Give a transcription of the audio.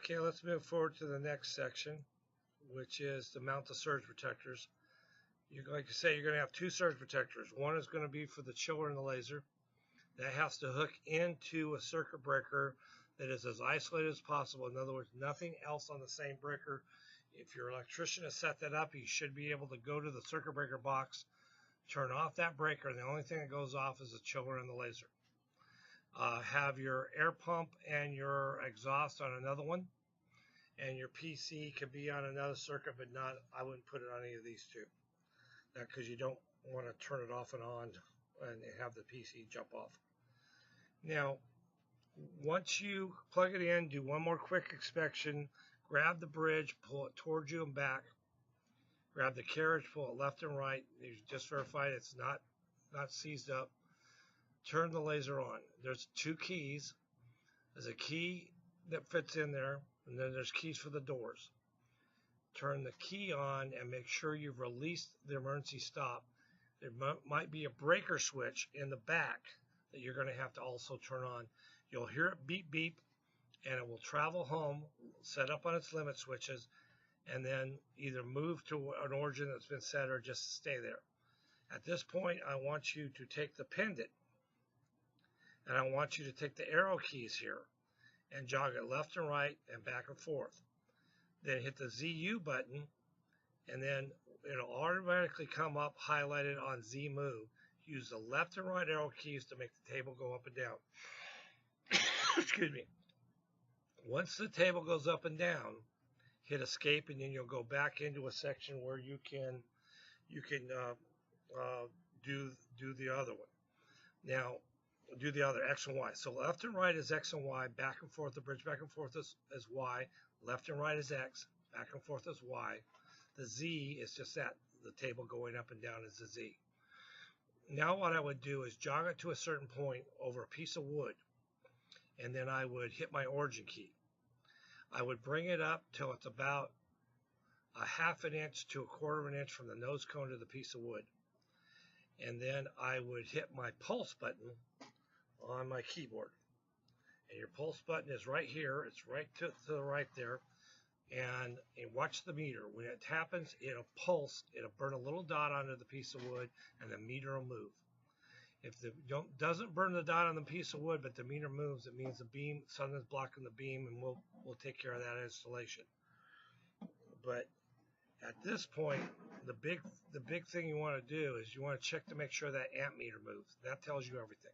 Okay, let's move forward to the next section, which is to mount the surge protectors. Like I say, you're going to have two surge protectors. One is going to be for the chiller and the laser. That has to hook into a circuit breaker that is as isolated as possible. In other words, nothing else on the same breaker. If your electrician has set that up, you should be able to go to the circuit breaker box, turn off that breaker, and the only thing that goes off is the chiller and the laser. Have your air pump and your exhaust on another one, and your PC could be on another circuit, but not. I wouldn't put it on any of these two, because you don't want to turn it off and on and have the PC jump off. Now, once you plug it in, do one more quick inspection. Grab the bridge, pull it towards you and back. Grab the carriage, pull it left and right. You just verify it's not seized up. Turn the laser on. There's two keys. There's a key that fits in there, and then there's keys for the doors. Turn the key on and make sure you've released the emergency stop. There might be a breaker switch in the back that you're going to have to also turn on. You'll hear it beep beep, and it will travel home, set up on its limit switches, and then either move to an origin that's been set or just stay there. At this point, I want you to take the pendant, and I want you to take the arrow keys here and jog it left and right and back and forth. Then hit the ZU button, and then it'll automatically come up highlighted on Z move. Use the left and right arrow keys to make the table go up and down. Excuse me. Once the table goes up and down, hit escape, and then you'll go back into a section where you can do the other one. Now, do the other X and Y. So left and right is X and Y, back and forth, the bridge back and forth is Y, left and right is X, back and forth is Y. The Z is just that, the table going up and down is the Z. Now what I would do is jog it to a certain point over a piece of wood, and then I would hit my origin key. I would bring it up till it's about a half an inch to a quarter of an inch from the nose cone to the piece of wood. And then I would hit my pulse button on my keyboard. And your pulse button is right here. It's right to the right there. And watch the meter. When it happens, it'll pulse. It'll burn a little dot onto the piece of wood, and the meter will move. If it doesn't burn the dot on the piece of wood, but the meter moves, it means the beam, something's blocking the beam, and we'll take care of that installation. But at this point, the big thing you want to do is you want to check to make sure that amp meter moves. That tells you everything.